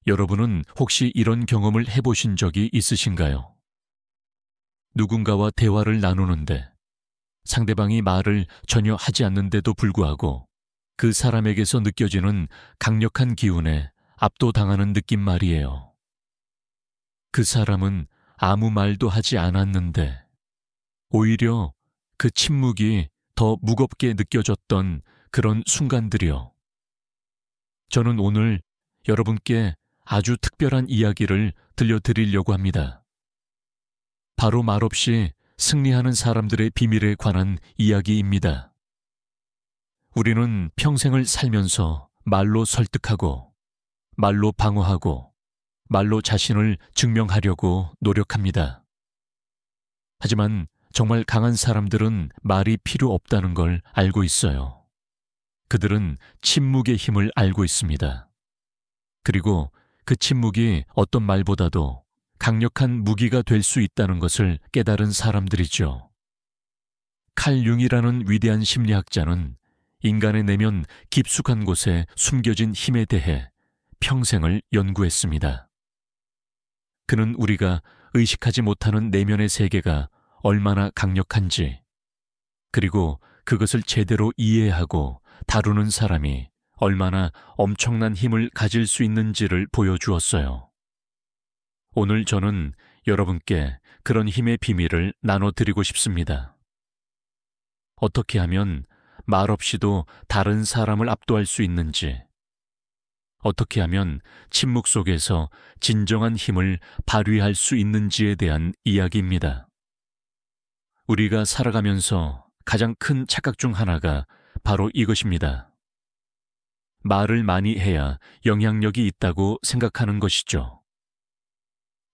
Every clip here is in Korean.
여러분은 혹시 이런 경험을 해보신 적이 있으신가요? 누군가와 대화를 나누는데 상대방이 말을 전혀 하지 않는데도 불구하고 그 사람에게서 느껴지는 강력한 기운에 압도당하는 느낌 말이에요. 그 사람은 아무 말도 하지 않았는데 오히려 그 침묵이 더 무겁게 느껴졌던 그런 순간들이요. 저는 오늘 여러분께 아주 특별한 이야기를 들려드리려고 합니다. 바로 말없이 승리하는 사람들의 비밀에 관한 이야기입니다. 우리는 평생을 살면서 말로 설득하고, 말로 방어하고, 말로 자신을 증명하려고 노력합니다. 하지만 정말 강한 사람들은 말이 필요 없다는 걸 알고 있어요. 그들은 침묵의 힘을 알고 있습니다. 그리고 그 침묵이 어떤 말보다도 강력한 무기가 될 수 있다는 것을 깨달은 사람들이죠. 칼 융이라는 위대한 심리학자는 인간의 내면 깊숙한 곳에 숨겨진 힘에 대해 평생을 연구했습니다. 그는 우리가 의식하지 못하는 내면의 세계가 얼마나 강력한지, 그리고 그것을 제대로 이해하고 다루는 사람이 얼마나 엄청난 힘을 가질 수 있는지를 보여주었어요. 오늘 저는 여러분께 그런 힘의 비밀을 나눠드리고 싶습니다. 어떻게 하면 말없이도 다른 사람을 압도할 수 있는지, 어떻게 하면 침묵 속에서 진정한 힘을 발휘할 수 있는지에 대한 이야기입니다. 우리가 살아가면서 가장 큰 착각 중 하나가 바로 이것입니다. 말을 많이 해야 영향력이 있다고 생각하는 것이죠.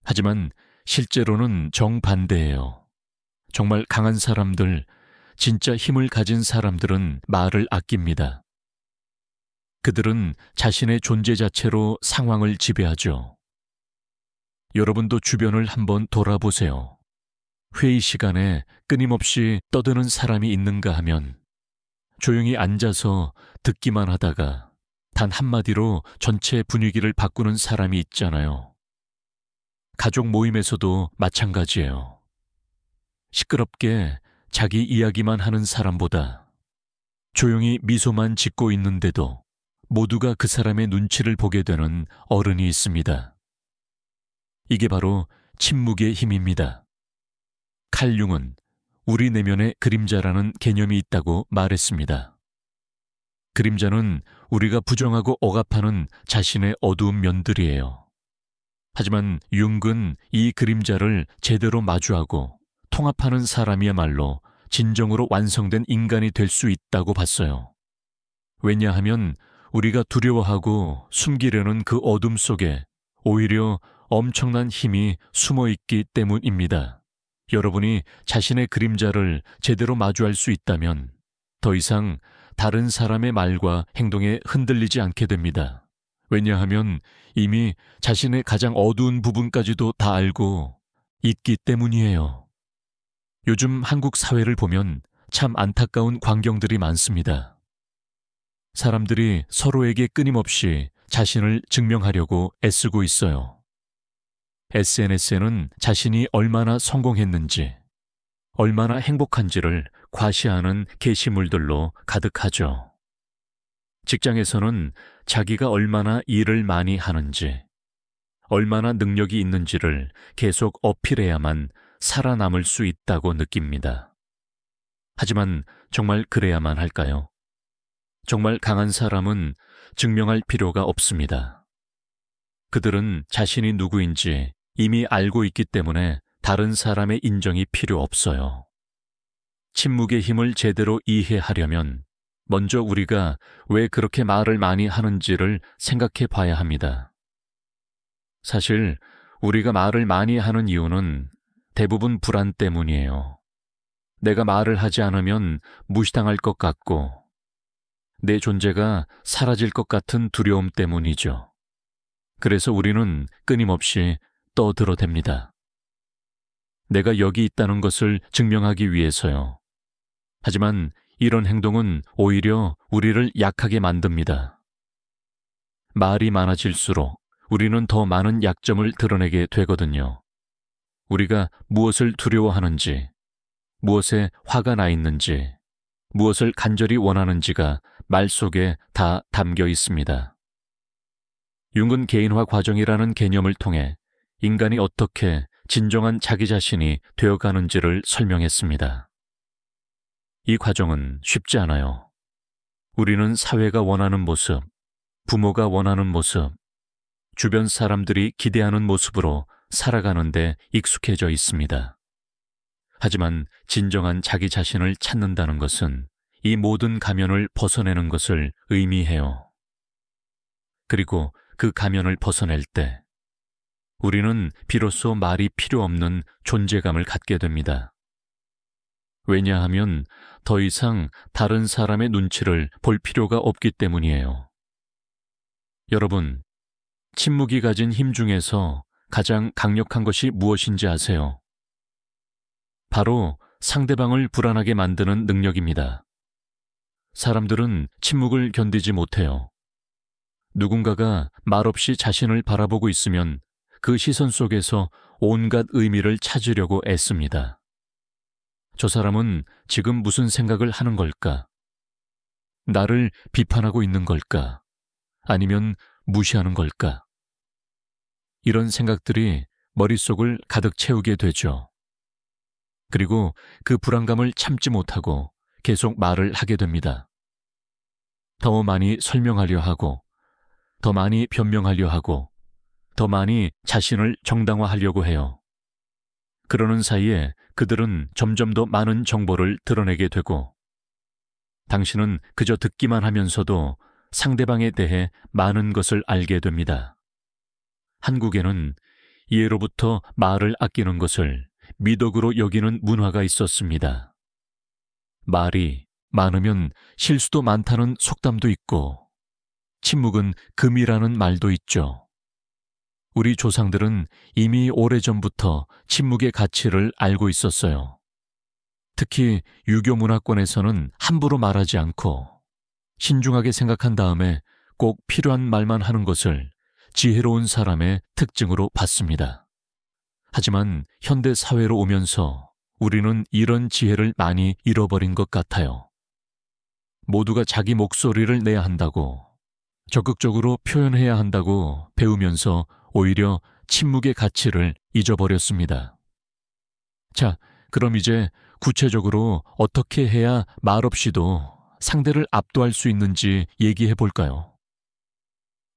하지만 실제로는 정반대예요. 정말 강한 사람들, 진짜 힘을 가진 사람들은 말을 아낍니다. 그들은 자신의 존재 자체로 상황을 지배하죠. 여러분도 주변을 한번 돌아보세요. 회의 시간에 끊임없이 떠드는 사람이 있는가 하면 조용히 앉아서 듣기만 하다가 단 한마디로 전체 분위기를 바꾸는 사람이 있잖아요. 가족 모임에서도 마찬가지예요. 시끄럽게 자기 이야기만 하는 사람보다 조용히 미소만 짓고 있는데도 모두가 그 사람의 눈치를 보게 되는 어른이 있습니다. 이게 바로 침묵의 힘입니다. 칼 융은 우리 내면의 그림자라는 개념이 있다고 말했습니다. 그림자는 우리가 부정하고 억압하는 자신의 어두운 면들이에요. 하지만 융은 이 그림자를 제대로 마주하고 통합하는 사람이야말로 진정으로 완성된 인간이 될 수 있다고 봤어요. 왜냐하면 우리가 두려워하고 숨기려는 그 어둠 속에 오히려 엄청난 힘이 숨어 있기 때문입니다. 여러분이 자신의 그림자를 제대로 마주할 수 있다면 더 이상 다른 사람의 말과 행동에 흔들리지 않게 됩니다. 왜냐하면 이미 자신의 가장 어두운 부분까지도 다 알고 있기 때문이에요. 요즘 한국 사회를 보면 참 안타까운 광경들이 많습니다. 사람들이 서로에게 끊임없이 자신을 증명하려고 애쓰고 있어요. SNS에는 자신이 얼마나 성공했는지, 얼마나 행복한지를 과시하는 게시물들로 가득하죠. 직장에서는 자기가 얼마나 일을 많이 하는지, 얼마나 능력이 있는지를 계속 어필해야만 살아남을 수 있다고 느낍니다. 하지만 정말 그래야만 할까요? 정말 강한 사람은 증명할 필요가 없습니다. 그들은 자신이 누구인지 이미 알고 있기 때문에 다른 사람의 인정이 필요 없어요. 침묵의 힘을 제대로 이해하려면 먼저 우리가 왜 그렇게 말을 많이 하는지를 생각해 봐야 합니다. 사실 우리가 말을 많이 하는 이유는 대부분 불안 때문이에요. 내가 말을 하지 않으면 무시당할 것 같고 내 존재가 사라질 것 같은 두려움 때문이죠. 그래서 우리는 끊임없이 떠들어댑니다. 내가 여기 있다는 것을 증명하기 위해서요. 하지만 이런 행동은 오히려 우리를 약하게 만듭니다. 말이 많아질수록 우리는 더 많은 약점을 드러내게 되거든요. 우리가 무엇을 두려워하는지, 무엇에 화가 나 있는지, 무엇을 간절히 원하는지가 말 속에 다 담겨 있습니다. 융은 개인화 과정이라는 개념을 통해 인간이 어떻게 진정한 자기 자신이 되어가는지를 설명했습니다. 이 과정은 쉽지 않아요. 우리는 사회가 원하는 모습, 부모가 원하는 모습, 주변 사람들이 기대하는 모습으로 살아가는데 익숙해져 있습니다. 하지만 진정한 자기 자신을 찾는다는 것은 이 모든 가면을 벗어내는 것을 의미해요. 그리고 그 가면을 벗어낼 때 우리는 비로소 말이 필요 없는 존재감을 갖게 됩니다. 왜냐하면 더 이상 다른 사람의 눈치를 볼 필요가 없기 때문이에요. 여러분, 침묵이 가진 힘 중에서 가장 강력한 것이 무엇인지 아세요? 바로 상대방을 불안하게 만드는 능력입니다. 사람들은 침묵을 견디지 못해요. 누군가가 말없이 자신을 바라보고 있으면 그 시선 속에서 온갖 의미를 찾으려고 애씁니다. 저 사람은 지금 무슨 생각을 하는 걸까? 나를 비판하고 있는 걸까? 아니면 무시하는 걸까? 이런 생각들이 머릿속을 가득 채우게 되죠. 그리고 그 불안감을 참지 못하고 계속 말을 하게 됩니다. 더 많이 설명하려 하고, 더 많이 변명하려 하고, 더 많이 자신을 정당화하려고 해요. 그러는 사이에 그들은 점점 더 많은 정보를 드러내게 되고, 당신은 그저 듣기만 하면서도 상대방에 대해 많은 것을 알게 됩니다. 한국에는 예로부터 말을 아끼는 것을 미덕으로 여기는 문화가 있었습니다. 말이 많으면 실수도 많다는 속담도 있고, 침묵은 금이라는 말도 있죠. 우리 조상들은 이미 오래전부터 침묵의 가치를 알고 있었어요. 특히 유교 문화권에서는 함부로 말하지 않고 신중하게 생각한 다음에 꼭 필요한 말만 하는 것을 지혜로운 사람의 특징으로 봤습니다. 하지만 현대 사회로 오면서 우리는 이런 지혜를 많이 잃어버린 것 같아요. 모두가 자기 목소리를 내야 한다고, 적극적으로 표현해야 한다고 배우면서 오히려 침묵의 가치를 잊어버렸습니다. 자, 그럼 이제 구체적으로 어떻게 해야 말없이도 상대를 압도할 수 있는지 얘기해 볼까요?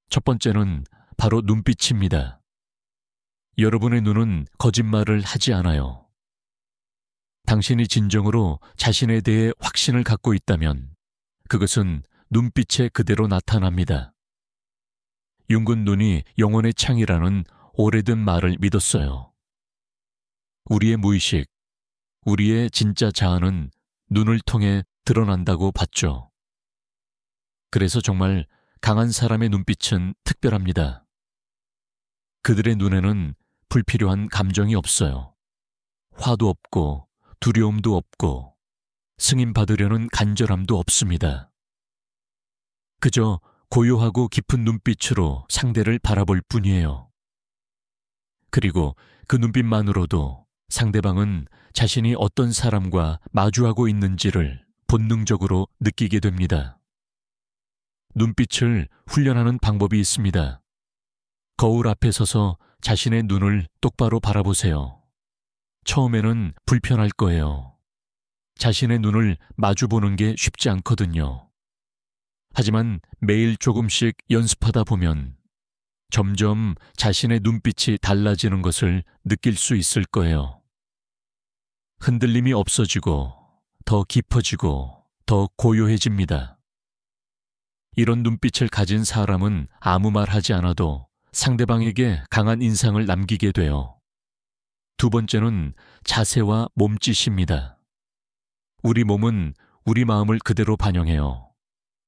첫 번째는 바로 눈빛입니다. 여러분의 눈은 거짓말을 하지 않아요. 당신이 진정으로 자신에 대해 확신을 갖고 있다면 그것은 눈빛에 그대로 나타납니다. 융은 눈이 영혼의 창이라는 오래된 말을 믿었어요. 우리의 무의식, 우리의 진짜 자아는 눈을 통해 드러난다고 봤죠. 그래서 정말 강한 사람의 눈빛은 특별합니다. 그들의 눈에는 불필요한 감정이 없어요. 화도 없고 두려움도 없고 승인받으려는 간절함도 없습니다. 그저 고요하고 깊은 눈빛으로 상대를 바라볼 뿐이에요. 그리고 그 눈빛만으로도 상대방은 자신이 어떤 사람과 마주하고 있는지를 본능적으로 느끼게 됩니다. 눈빛을 훈련하는 방법이 있습니다. 거울 앞에 서서 자신의 눈을 똑바로 바라보세요. 처음에는 불편할 거예요. 자신의 눈을 마주보는 게 쉽지 않거든요. 하지만 매일 조금씩 연습하다 보면 점점 자신의 눈빛이 달라지는 것을 느낄 수 있을 거예요. 흔들림이 없어지고 더 깊어지고 더 고요해집니다. 이런 눈빛을 가진 사람은 아무 말 하지 않아도 상대방에게 강한 인상을 남기게 돼요. 두 번째는 자세와 몸짓입니다. 우리 몸은 우리 마음을 그대로 반영해요.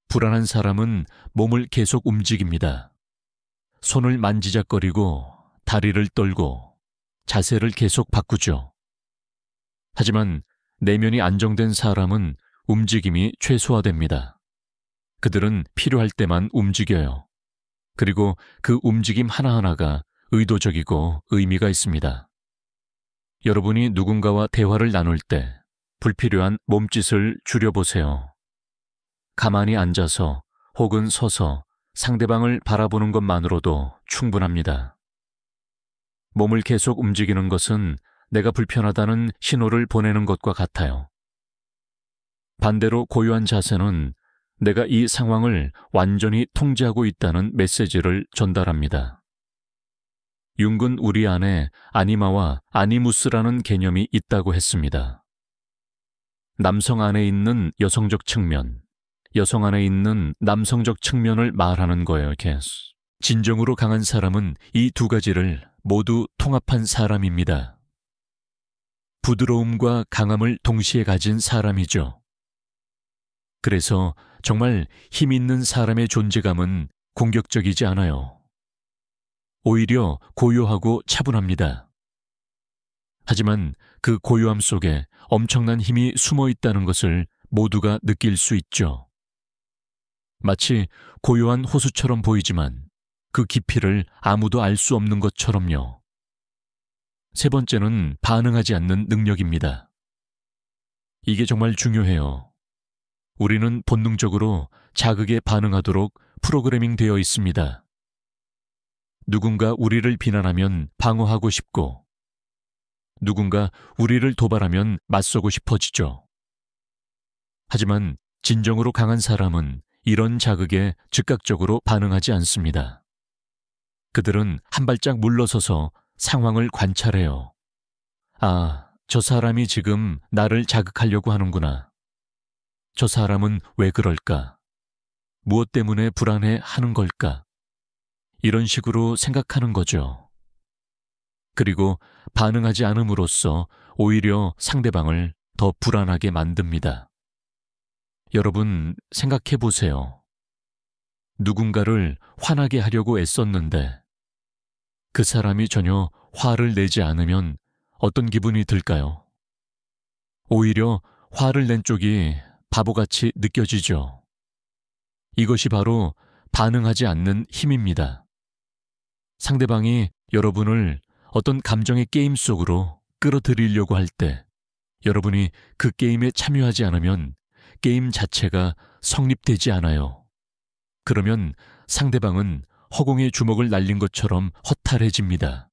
불안한 사람은 몸을 계속 움직입니다. 손을 만지작거리고 다리를 떨고 자세를 계속 바꾸죠. 하지만 내면이 안정된 사람은 움직임이 최소화됩니다. 그들은 필요할 때만 움직여요. 그리고 그 움직임 하나하나가 의도적이고 의미가 있습니다. 여러분이 누군가와 대화를 나눌 때 불필요한 몸짓을 줄여보세요. 가만히 앉아서 혹은 서서 상대방을 바라보는 것만으로도 충분합니다. 몸을 계속 움직이는 것은 내가 불편하다는 신호를 보내는 것과 같아요. 반대로 고요한 자세는 내가 이 상황을 완전히 통제하고 있다는 메시지를 전달합니다. 융은 우리 안에 아니마와 아니무스라는 개념이 있다고 했습니다. 남성 안에 있는 여성적 측면, 여성 안에 있는 남성적 측면을 말하는 거예요, 계속. 진정으로 강한 사람은 이 두 가지를 모두 통합한 사람입니다. 부드러움과 강함을 동시에 가진 사람이죠. 그래서 정말 힘 있는 사람의 존재감은 공격적이지 않아요. 오히려 고요하고 차분합니다. 하지만 그 고요함 속에 엄청난 힘이 숨어 있다는 것을 모두가 느낄 수 있죠. 마치 고요한 호수처럼 보이지만 그 깊이를 아무도 알 수 없는 것처럼요. 세 번째는 반응하지 않는 능력입니다. 이게 정말 중요해요. 우리는 본능적으로 자극에 반응하도록 프로그래밍 되어 있습니다. 누군가 우리를 비난하면 방어하고 싶고, 누군가 우리를 도발하면 맞서고 싶어지죠. 하지만 진정으로 강한 사람은 이런 자극에 즉각적으로 반응하지 않습니다. 그들은 한 발짝 물러서서 상황을 관찰해요. 아, 저 사람이 지금 나를 자극하려고 하는구나. 저 사람은 왜 그럴까? 무엇 때문에 불안해 하는 걸까? 이런 식으로 생각하는 거죠. 그리고 반응하지 않음으로써 오히려 상대방을 더 불안하게 만듭니다. 여러분, 생각해 보세요. 누군가를 화나게 하려고 애썼는데 그 사람이 전혀 화를 내지 않으면 어떤 기분이 들까요? 오히려 화를 낸 쪽이 바보같이 느껴지죠. 이것이 바로 반응하지 않는 힘입니다. 상대방이 여러분을 어떤 감정의 게임 속으로 끌어들이려고 할 때 여러분이 그 게임에 참여하지 않으면 게임 자체가 성립되지 않아요. 그러면 상대방은 허공에 주먹을 날린 것처럼 허탈해집니다.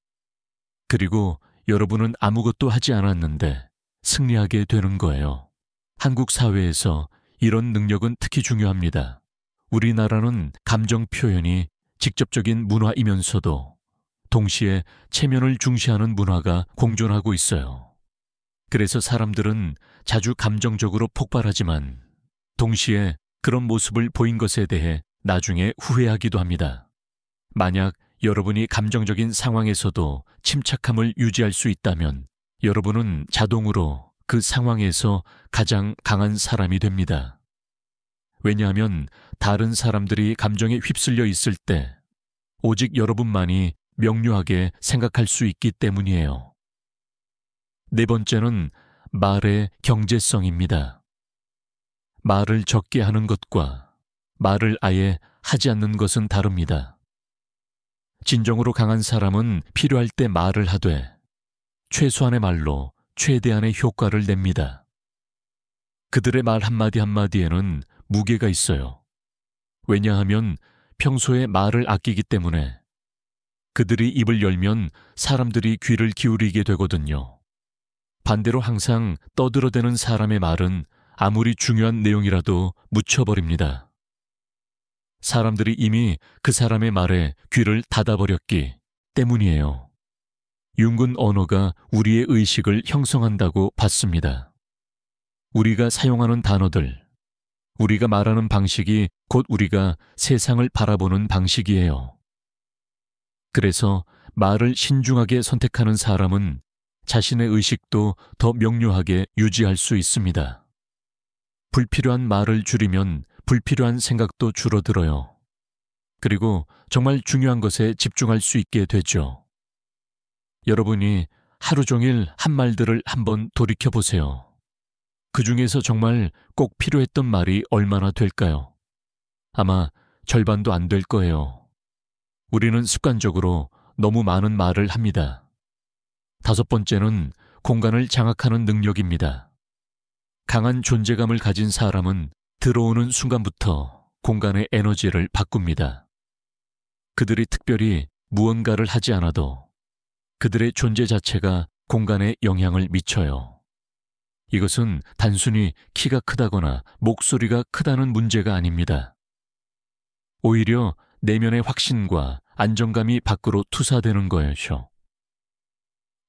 그리고 여러분은 아무것도 하지 않았는데 승리하게 되는 거예요. 한국 사회에서 이런 능력은 특히 중요합니다. 우리나라는 감정 표현이 직접적인 문화이면서도 동시에 체면을 중시하는 문화가 공존하고 있어요. 그래서 사람들은 자주 감정적으로 폭발하지만 동시에 그런 모습을 보인 것에 대해 나중에 후회하기도 합니다. 만약 여러분이 감정적인 상황에서도 침착함을 유지할 수 있다면 여러분은 자동으로 그 상황에서 가장 강한 사람이 됩니다. 왜냐하면 다른 사람들이 감정에 휩쓸려 있을 때 오직 여러분만이 명료하게 생각할 수 있기 때문이에요. 네 번째는 말의 경제성입니다. 말을 적게 하는 것과 말을 아예 하지 않는 것은 다릅니다. 진정으로 강한 사람은 필요할 때 말을 하되 최소한의 말로 최대한의 효과를 냅니다. 그들의 말 한마디 한마디에는 무게가 있어요. 왜냐하면 평소에 말을 아끼기 때문에 그들이 입을 열면 사람들이 귀를 기울이게 되거든요. 반대로 항상 떠들어대는 사람의 말은 아무리 중요한 내용이라도 묻혀버립니다. 사람들이 이미 그 사람의 말에 귀를 닫아버렸기 때문이에요. 융은 언어가 우리의 의식을 형성한다고 봤습니다. 우리가 사용하는 단어들, 우리가 말하는 방식이 곧 우리가 세상을 바라보는 방식이에요. 그래서 말을 신중하게 선택하는 사람은 자신의 의식도 더 명료하게 유지할 수 있습니다. 불필요한 말을 줄이면 불필요한 생각도 줄어들어요. 그리고 정말 중요한 것에 집중할 수 있게 되죠. 여러분이 하루 종일 한 말들을 한번 돌이켜보세요. 그 중에서 정말 꼭 필요했던 말이 얼마나 될까요? 아마 절반도 안 될 거예요. 우리는 습관적으로 너무 많은 말을 합니다. 다섯 번째는 공간을 장악하는 능력입니다. 강한 존재감을 가진 사람은 들어오는 순간부터 공간의 에너지를 바꿉니다. 그들이 특별히 무언가를 하지 않아도 그들의 존재 자체가 공간에 영향을 미쳐요. 이것은 단순히 키가 크다거나 목소리가 크다는 문제가 아닙니다. 오히려 내면의 확신과 안정감이 밖으로 투사되는 거예요.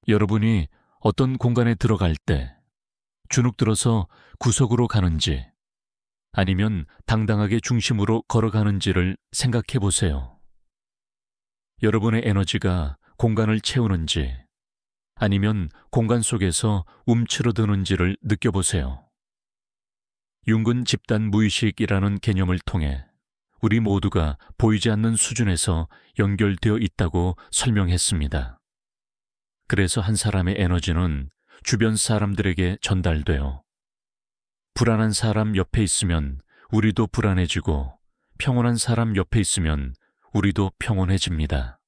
여러분이 어떤 공간에 들어갈 때 주눅 들어서 구석으로 가는지 아니면 당당하게 중심으로 걸어가는지를 생각해 보세요. 여러분의 에너지가 공간을 채우는지 아니면 공간 속에서 움츠러드는지를 느껴보세요. 융근 집단 무의식이라는 개념을 통해 우리 모두가 보이지 않는 수준에서 연결되어 있다고 설명했습니다. 그래서 한 사람의 에너지는 주변 사람들에게 전달돼요. 불안한 사람 옆에 있으면 우리도 불안해지고 평온한 사람 옆에 있으면 우리도 평온해집니다.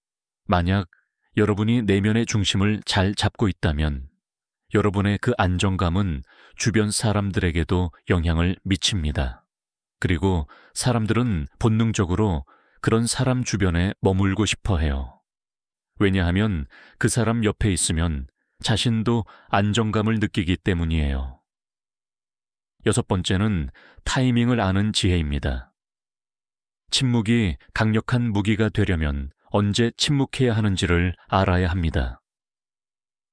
만약 여러분이 내면의 중심을 잘 잡고 있다면 여러분의 그 안정감은 주변 사람들에게도 영향을 미칩니다. 그리고 사람들은 본능적으로 그런 사람 주변에 머물고 싶어 해요. 왜냐하면 그 사람 옆에 있으면 자신도 안정감을 느끼기 때문이에요. 여섯 번째는 타이밍을 아는 지혜입니다. 침묵이 강력한 무기가 되려면 언제 침묵해야 하는지를 알아야 합니다.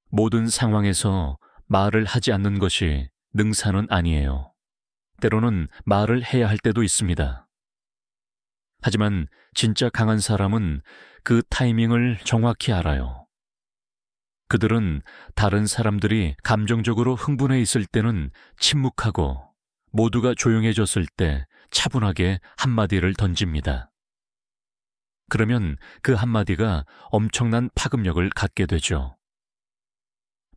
모든 상황에서 말을 하지 않는 것이 능사는 아니에요. 때로는 말을 해야 할 때도 있습니다. 하지만 진짜 강한 사람은 그 타이밍을 정확히 알아요. 그들은 다른 사람들이 감정적으로 흥분해 있을 때는 침묵하고 모두가 조용해졌을 때 차분하게 한마디를 던집니다. 그러면 그 한마디가 엄청난 파급력을 갖게 되죠.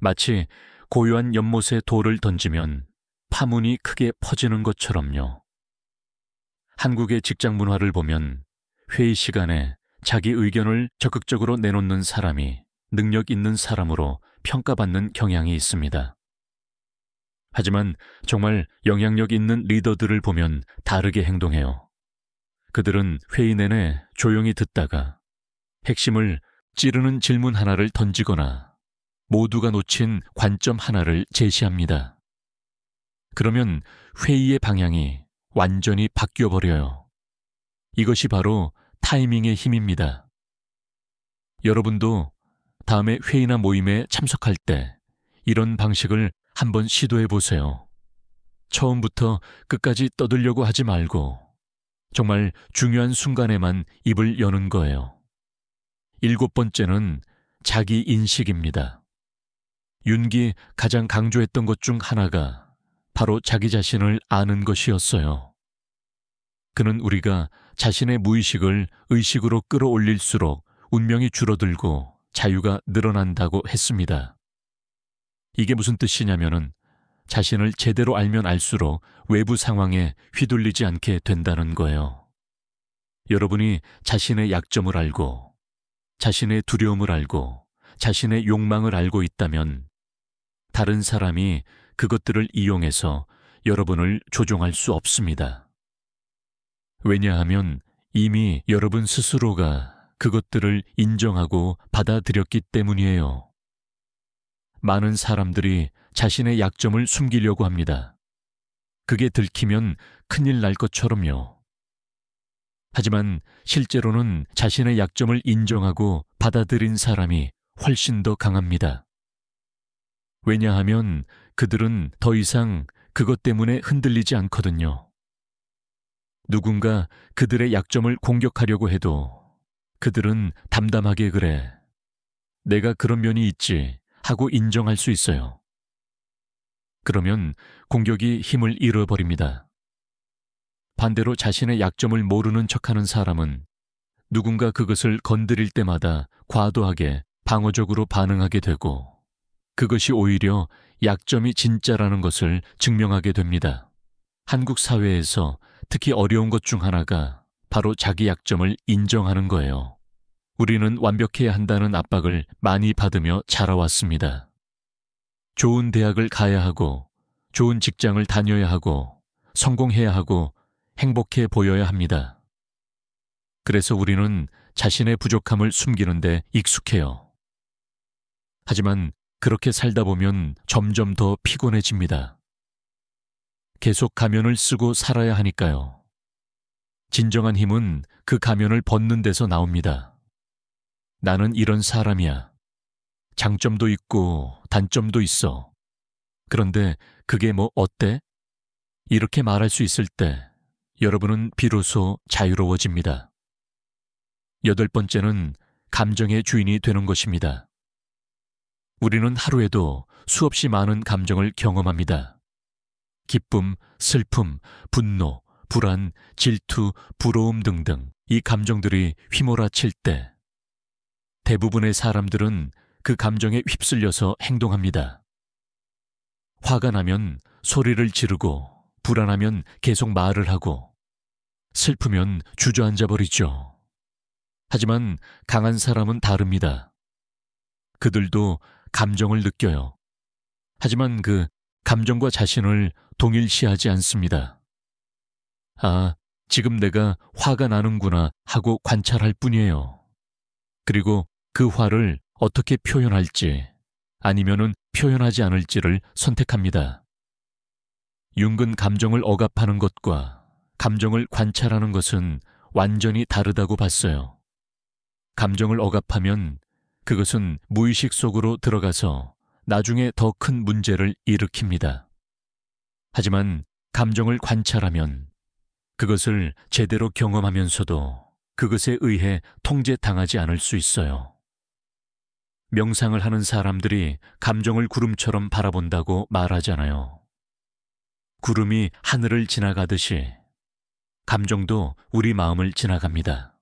마치 고요한 연못에 돌을 던지면 파문이 크게 퍼지는 것처럼요. 한국의 직장 문화를 보면 회의 시간에 자기 의견을 적극적으로 내놓는 사람이 능력 있는 사람으로 평가받는 경향이 있습니다. 하지만 정말 영향력 있는 리더들을 보면 다르게 행동해요. 그들은 회의 내내 조용히 듣다가 핵심을 찌르는 질문 하나를 던지거나 모두가 놓친 관점 하나를 제시합니다. 그러면 회의의 방향이 완전히 바뀌어버려요. 이것이 바로 타이밍의 힘입니다. 여러분도 다음에 회의나 모임에 참석할 때 이런 방식을 한번 시도해 보세요. 처음부터 끝까지 떠들려고 하지 말고 정말 중요한 순간에만 입을 여는 거예요. 일곱 번째는 자기 인식입니다. 윤기 가장 강조했던 것 중 하나가 바로 자기 자신을 아는 것이었어요. 그는 우리가 자신의 무의식을 의식으로 끌어올릴수록 운명이 줄어들고 자유가 늘어난다고 했습니다. 이게 무슨 뜻이냐면은 자신을 제대로 알면 알수록 외부 상황에 휘둘리지 않게 된다는 거예요. 여러분이 자신의 약점을 알고 자신의 두려움을 알고 자신의 욕망을 알고 있다면 다른 사람이 그것들을 이용해서 여러분을 조종할 수 없습니다. 왜냐하면 이미 여러분 스스로가 그것들을 인정하고 받아들였기 때문이에요. 많은 사람들이 자신의 약점을 숨기려고 합니다. 그게 들키면 큰일 날 것처럼요. 하지만 실제로는 자신의 약점을 인정하고 받아들인 사람이 훨씬 더 강합니다. 왜냐하면 그들은 더 이상 그것 때문에 흔들리지 않거든요. 누군가 그들의 약점을 공격하려고 해도 그들은 담담하게 그래. 내가 그런 면이 있지 하고 인정할 수 있어요. 그러면 공격이 힘을 잃어버립니다. 반대로 자신의 약점을 모르는 척하는 사람은 누군가 그것을 건드릴 때마다 과도하게 방어적으로 반응하게 되고 그것이 오히려 약점이 진짜라는 것을 증명하게 됩니다. 한국 사회에서 특히 어려운 것 중 하나가 바로 자기 약점을 인정하는 거예요. 우리는 완벽해야 한다는 압박을 많이 받으며 자라왔습니다. 좋은 대학을 가야 하고, 좋은 직장을 다녀야 하고, 성공해야 하고, 행복해 보여야 합니다. 그래서 우리는 자신의 부족함을 숨기는데 익숙해요. 하지만 그렇게 살다 보면 점점 더 피곤해집니다. 계속 가면을 쓰고 살아야 하니까요. 진정한 힘은 그 가면을 벗는 데서 나옵니다. 나는 이런 사람이야. 장점도 있고 단점도 있어. 그런데 그게 뭐 어때? 이렇게 말할 수 있을 때 여러분은 비로소 자유로워집니다. 8번째는 감정의 주인이 되는 것입니다. 우리는 하루에도 수없이 많은 감정을 경험합니다. 기쁨, 슬픔, 분노, 불안, 질투, 부러움 등등 이 감정들이 휘몰아칠 때 대부분의 사람들은 그 감정에 휩쓸려서 행동합니다. 화가 나면 소리를 지르고 불안하면 계속 말을 하고 슬프면 주저앉아 버리죠. 하지만 강한 사람은 다릅니다. 그들도 감정을 느껴요. 하지만 그 감정과 자신을 동일시하지 않습니다. 아, 지금 내가 화가 나는구나 하고 관찰할 뿐이에요. 그리고 그 화를 어떻게 표현할지 아니면은 표현하지 않을지를 선택합니다. 융은 감정을 억압하는 것과 감정을 관찰하는 것은 완전히 다르다고 봤어요. 감정을 억압하면 그것은 무의식 속으로 들어가서 나중에 더 큰 문제를 일으킵니다. 하지만 감정을 관찰하면 그것을 제대로 경험하면서도 그것에 의해 통제당하지 않을 수 있어요. 명상을 하는 사람들이 감정을 구름처럼 바라본다고 말하잖아요. 구름이 하늘을 지나가듯이 감정도 우리 마음을 지나갑니다.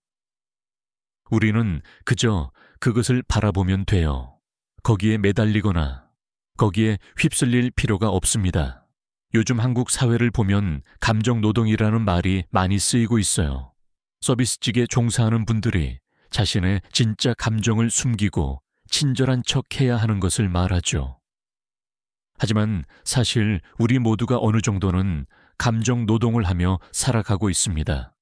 우리는 그저 그것을 바라보면 돼요. 거기에 매달리거나 거기에 휩쓸릴 필요가 없습니다. 요즘 한국 사회를 보면 감정 노동이라는 말이 많이 쓰이고 있어요. 서비스직에 종사하는 분들이 자신의 진짜 감정을 숨기고 친절한 척 해야 하는 것을 말하죠. 하지만 사실 우리 모두가 어느 정도는 감정 노동을 하며 살아가고 있습니다.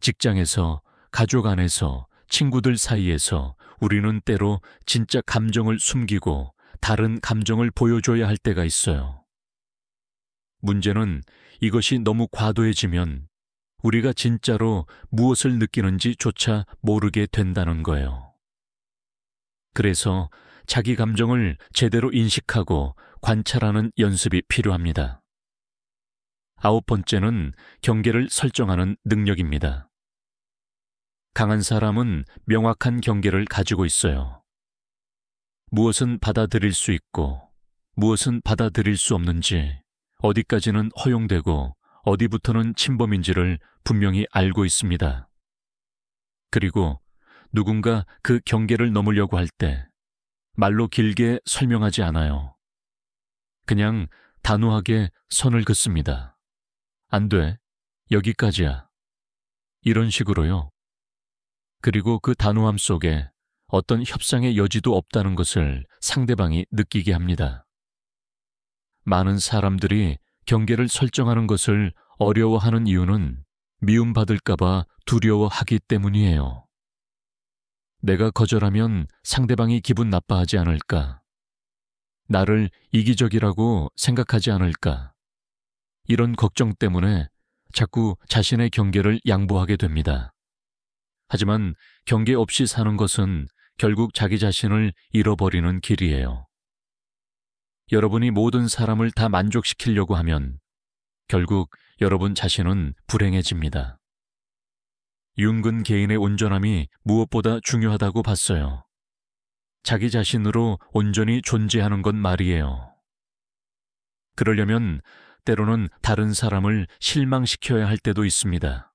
직장에서, 가족 안에서, 친구들 사이에서 우리는 때로 진짜 감정을 숨기고 다른 감정을 보여줘야 할 때가 있어요. 문제는 이것이 너무 과도해지면 우리가 진짜로 무엇을 느끼는지조차 모르게 된다는 거예요. 그래서 자기 감정을 제대로 인식하고 관찰하는 연습이 필요합니다. 9번째는 경계를 설정하는 능력입니다. 강한 사람은 명확한 경계를 가지고 있어요. 무엇은 받아들일 수 있고 무엇은 받아들일 수 없는지, 어디까지는 허용되고 어디부터는 침범인지를 분명히 알고 있습니다. 그리고 누군가 그 경계를 넘으려고 할 때 말로 길게 설명하지 않아요. 그냥 단호하게 선을 긋습니다. 안 돼. 여기까지야. 이런 식으로요. 그리고 그 단호함 속에 어떤 협상의 여지도 없다는 것을 상대방이 느끼게 합니다. 많은 사람들이 경계를 설정하는 것을 어려워하는 이유는 미움받을까봐 두려워하기 때문이에요. 내가 거절하면 상대방이 기분 나빠하지 않을까? 나를 이기적이라고 생각하지 않을까? 이런 걱정 때문에 자꾸 자신의 경계를 양보하게 됩니다. 하지만 경계 없이 사는 것은 결국 자기 자신을 잃어버리는 길이에요. 여러분이 모든 사람을 다 만족시키려고 하면 결국 여러분 자신은 불행해집니다. 융은 개인의 온전함이 무엇보다 중요하다고 봤어요. 자기 자신으로 온전히 존재하는 것 말이에요. 그러려면 때로는 다른 사람을 실망시켜야 할 때도 있습니다.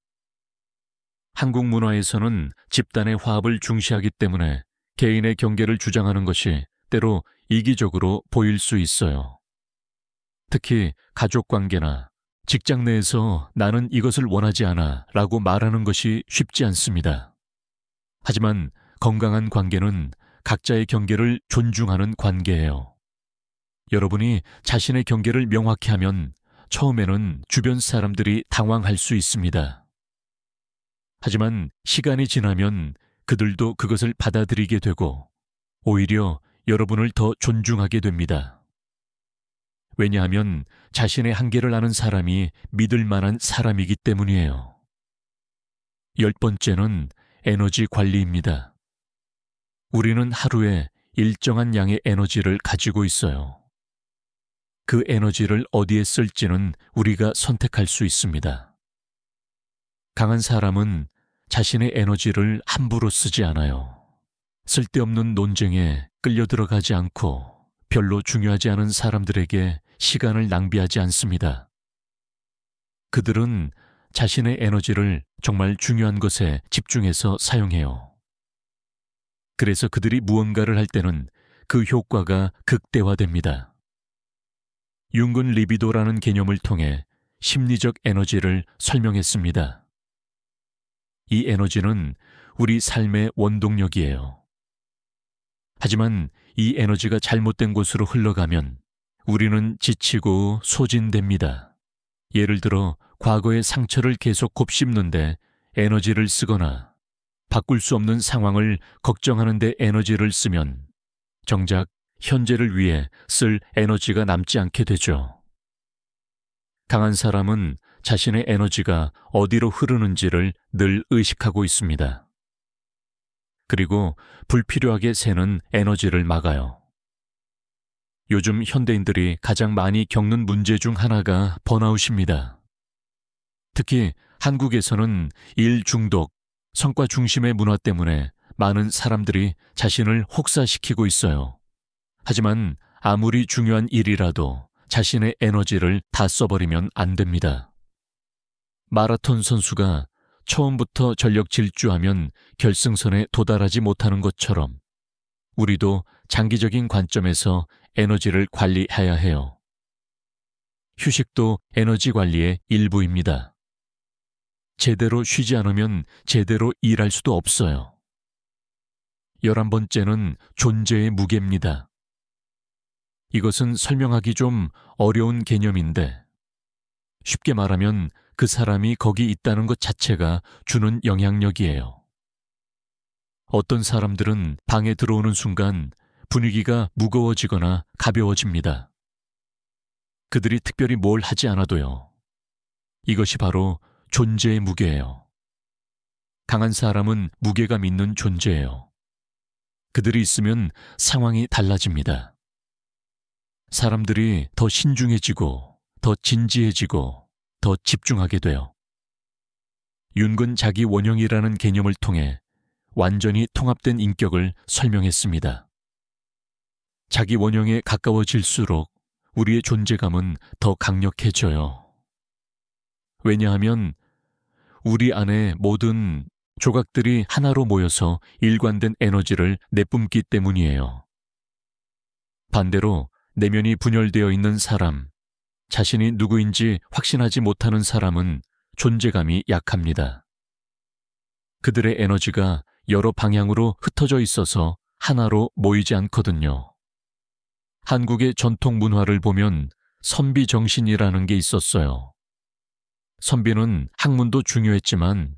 한국 문화에서는 집단의 화합을 중시하기 때문에 개인의 경계를 주장하는 것이 때로 이기적으로 보일 수 있어요. 특히 가족관계나 직장 내에서 나는 이것을 원하지 않아 라고 말하는 것이 쉽지 않습니다. 하지만 건강한 관계는 각자의 경계를 존중하는 관계예요. 여러분이 자신의 경계를 명확히 하면 처음에는 주변 사람들이 당황할 수 있습니다. 하지만 시간이 지나면 그들도 그것을 받아들이게 되고 오히려 여러분을 더 존중하게 됩니다. 왜냐하면 자신의 한계를 아는 사람이 믿을 만한 사람이기 때문이에요. 10번째는 에너지 관리입니다. 우리는 하루에 일정한 양의 에너지를 가지고 있어요. 그 에너지를 어디에 쓸지는 우리가 선택할 수 있습니다. 강한 사람은 자신의 에너지를 함부로 쓰지 않아요. 쓸데없는 논쟁에 끌려 들어가지 않고 별로 중요하지 않은 사람들에게 시간을 낭비하지 않습니다. 그들은 자신의 에너지를 정말 중요한 것에 집중해서 사용해요. 그래서 그들이 무언가를 할 때는 그 효과가 극대화됩니다. 융근 리비도라는 개념을 통해 심리적 에너지를 설명했습니다. 이 에너지는 우리 삶의 원동력이에요. 하지만 이 에너지가 잘못된 곳으로 흘러가면 우리는 지치고 소진됩니다. 예를 들어 과거의 상처를 계속 곱씹는데 에너지를 쓰거나 바꿀 수 없는 상황을 걱정하는 데 에너지를 쓰면 정작 현재를 위해 쓸 에너지가 남지 않게 되죠. 강한 사람은 자신의 에너지가 어디로 흐르는지를 늘 의식하고 있습니다. 그리고 불필요하게 새는 에너지를 막아요. 요즘 현대인들이 가장 많이 겪는 문제 중 하나가 번아웃입니다. 특히 한국에서는 일 중독, 성과 중심의 문화 때문에 많은 사람들이 자신을 혹사시키고 있어요. 하지만 아무리 중요한 일이라도 자신의 에너지를 다 써버리면 안 됩니다. 마라톤 선수가 처음부터 전력 질주하면 결승선에 도달하지 못하는 것처럼 우리도 장기적인 관점에서 에너지를 관리해야 해요. 휴식도 에너지 관리의 일부입니다. 제대로 쉬지 않으면 제대로 일할 수도 없어요. 11번째는 존재의 무게입니다. 이것은 설명하기 좀 어려운 개념인데 쉽게 말하면 그 사람이 거기 있다는 것 자체가 주는 영향력이에요. 어떤 사람들은 방에 들어오는 순간 분위기가 무거워지거나 가벼워집니다. 그들이 특별히 뭘 하지 않아도요. 이것이 바로 존재의 무게예요. 강한 사람은 무게감 있는 존재예요. 그들이 있으면 상황이 달라집니다. 사람들이 더 신중해지고 더 진지해지고 더 집중하게 돼요. 윤근 자기 원형이라는 개념을 통해 완전히 통합된 인격을 설명했습니다. 자기 원형에 가까워질수록 우리의 존재감은 더 강력해져요. 왜냐하면 우리 안에 모든 조각들이 하나로 모여서 일관된 에너지를 내뿜기 때문이에요. 반대로 내면이 분열되어 있는 사람, 자신이 누구인지 확신하지 못하는 사람은 존재감이 약합니다. 그들의 에너지가 여러 방향으로 흩어져 있어서 하나로 모이지 않거든요. 한국의 전통 문화를 보면 선비정신이라는 게 있었어요. 선비는 학문도 중요했지만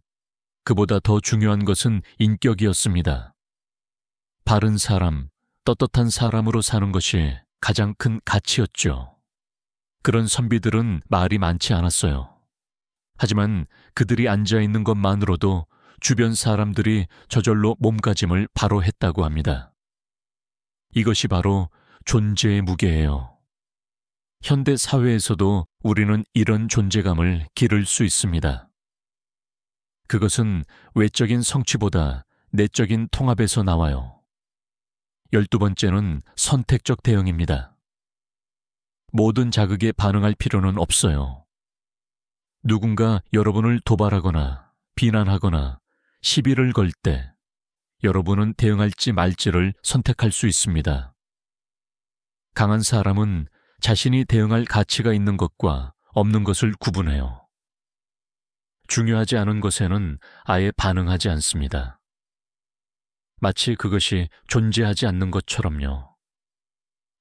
그보다 더 중요한 것은 인격이었습니다. 바른 사람, 떳떳한 사람으로 사는 것이 가장 큰 가치였죠. 그런 선비들은 말이 많지 않았어요. 하지만 그들이 앉아있는 것만으로도 주변 사람들이 저절로 몸가짐을 바로 했다고 합니다. 이것이 바로 존재의 무게예요. 현대 사회에서도 우리는 이런 존재감을 기를 수 있습니다. 그것은 외적인 성취보다 내적인 통합에서 나와요. 12번째는 선택적 대응입니다. 모든 자극에 반응할 필요는 없어요. 누군가 여러분을 도발하거나 비난하거나 시비를 걸 때 여러분은 대응할지 말지를 선택할 수 있습니다. 강한 사람은 자신이 대응할 가치가 있는 것과 없는 것을 구분해요. 중요하지 않은 것에는 아예 반응하지 않습니다. 마치 그것이 존재하지 않는 것처럼요.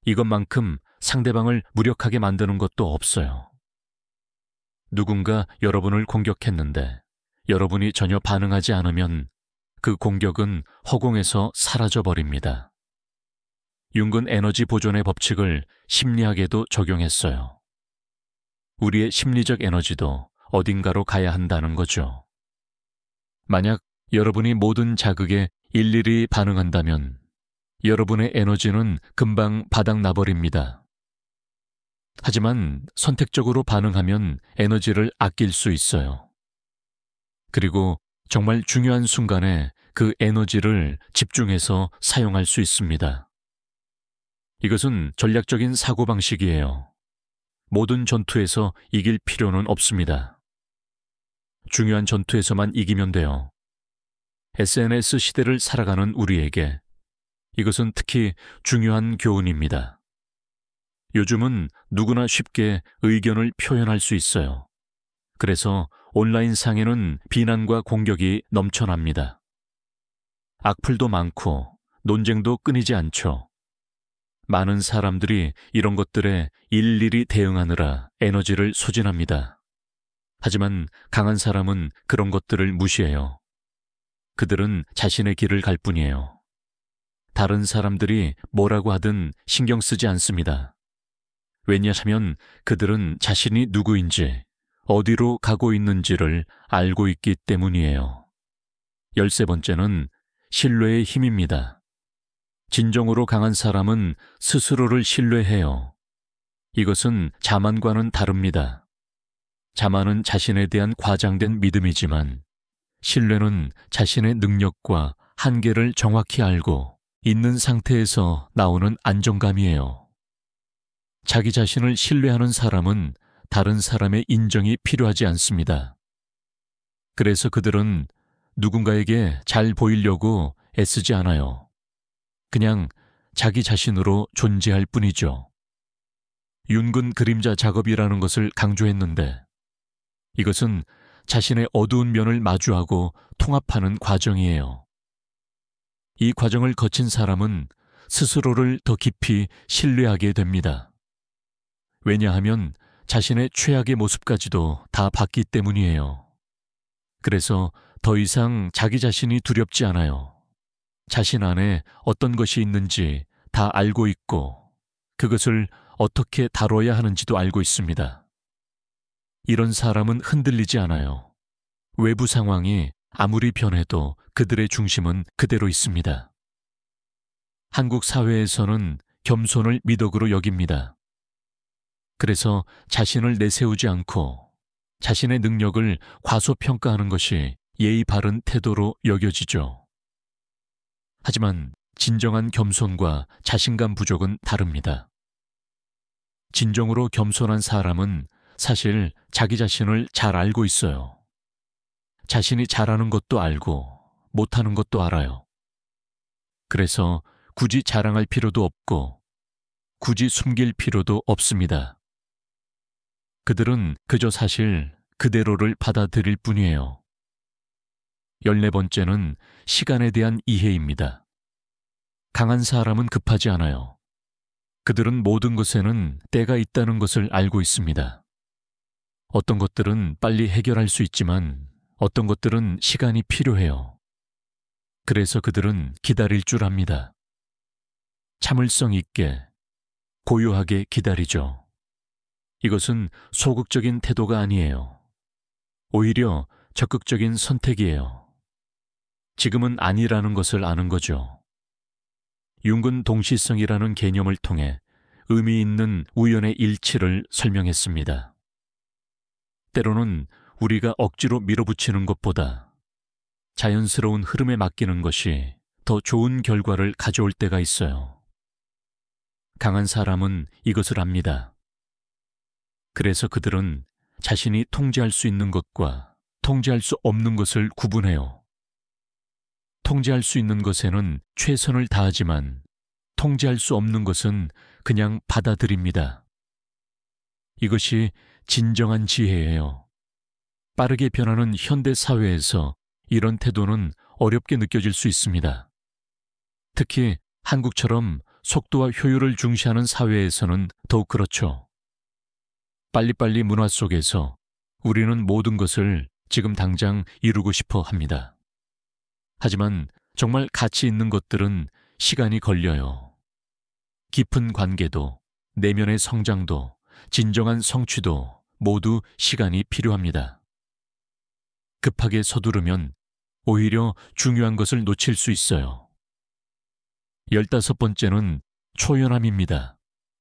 이것만큼 상대방을 무력하게 만드는 것도 없어요. 누군가 여러분을 공격했는데 여러분이 전혀 반응하지 않으면 그 공격은 허공에서 사라져버립니다. 융은 에너지 보존의 법칙을 심리학에도 적용했어요. 우리의 심리적 에너지도 어딘가로 가야 한다는 거죠. 만약 여러분이 모든 자극에 일일이 반응한다면 여러분의 에너지는 금방 바닥나버립니다. 하지만 선택적으로 반응하면 에너지를 아낄 수 있어요. 그리고 정말 중요한 순간에 그 에너지를 집중해서 사용할 수 있습니다. 이것은 전략적인 사고방식이에요. 모든 전투에서 이길 필요는 없습니다. 중요한 전투에서만 이기면 돼요. SNS 시대를 살아가는 우리에게 이것은 특히 중요한 교훈입니다. 요즘은 누구나 쉽게 의견을 표현할 수 있어요. 그래서 온라인상에는 비난과 공격이 넘쳐납니다. 악플도 많고 논쟁도 끊이지 않죠. 많은 사람들이 이런 것들에 일일이 대응하느라 에너지를 소진합니다. 하지만 강한 사람은 그런 것들을 무시해요. 그들은 자신의 길을 갈 뿐이에요. 다른 사람들이 뭐라고 하든 신경 쓰지 않습니다. 왜냐하면 그들은 자신이 누구인지, 어디로 가고 있는지를 알고 있기 때문이에요. 13번째는 신뢰의 힘입니다. 진정으로 강한 사람은 스스로를 신뢰해요. 이것은 자만과는 다릅니다. 자만은 자신에 대한 과장된 믿음이지만 신뢰는 자신의 능력과 한계를 정확히 알고 있는 상태에서 나오는 안정감이에요. 자기 자신을 신뢰하는 사람은 다른 사람의 인정이 필요하지 않습니다. 그래서 그들은 누군가에게 잘 보이려고 애쓰지 않아요. 그냥 자기 자신으로 존재할 뿐이죠. 윤근 그림자 작업이라는 것을 강조했는데 이것은 자신의 어두운 면을 마주하고 통합하는 과정이에요. 이 과정을 거친 사람은 스스로를 더 깊이 신뢰하게 됩니다. 왜냐하면 자신의 최악의 모습까지도 다 봤기 때문이에요. 그래서 더 이상 자기 자신이 두렵지 않아요. 자신 안에 어떤 것이 있는지 다 알고 있고 그것을 어떻게 다뤄야 하는지도 알고 있습니다. 이런 사람은 흔들리지 않아요. 외부 상황이 아무리 변해도 그들의 중심은 그대로 있습니다. 한국 사회에서는 겸손을 미덕으로 여깁니다. 그래서 자신을 내세우지 않고 자신의 능력을 과소평가하는 것이 예의 바른 태도로 여겨지죠. 하지만 진정한 겸손과 자신감 부족은 다릅니다. 진정으로 겸손한 사람은 사실 자기 자신을 잘 알고 있어요. 자신이 잘하는 것도 알고 못하는 것도 알아요. 그래서 굳이 자랑할 필요도 없고 굳이 숨길 필요도 없습니다. 그들은 그저 사실 그대로를 받아들일 뿐이에요. 14번째는 시간에 대한 이해입니다. 강한 사람은 급하지 않아요. 그들은 모든 것에는 때가 있다는 것을 알고 있습니다. 어떤 것들은 빨리 해결할 수 있지만 어떤 것들은 시간이 필요해요. 그래서 그들은 기다릴 줄 압니다. 참을성 있게, 고요하게 기다리죠. 이것은 소극적인 태도가 아니에요. 오히려 적극적인 선택이에요. 지금은 아니라는 것을 아는 거죠. 융은 동시성이라는 개념을 통해 의미 있는 우연의 일치를 설명했습니다. 때로는 우리가 억지로 밀어붙이는 것보다 자연스러운 흐름에 맡기는 것이 더 좋은 결과를 가져올 때가 있어요. 강한 사람은 이것을 압니다. 그래서 그들은 자신이 통제할 수 있는 것과 통제할 수 없는 것을 구분해요. 통제할 수 있는 것에는 최선을 다하지만 통제할 수 없는 것은 그냥 받아들입니다. 이것이 진정한 지혜예요. 빠르게 변하는 현대 사회에서 이런 태도는 어렵게 느껴질 수 있습니다. 특히 한국처럼 속도와 효율을 중시하는 사회에서는 더욱 그렇죠. 빨리빨리 문화 속에서 우리는 모든 것을 지금 당장 이루고 싶어 합니다. 하지만 정말 가치 있는 것들은 시간이 걸려요. 깊은 관계도, 내면의 성장도, 진정한 성취도 모두 시간이 필요합니다. 급하게 서두르면 오히려 중요한 것을 놓칠 수 있어요. 15번째는 초연함입니다.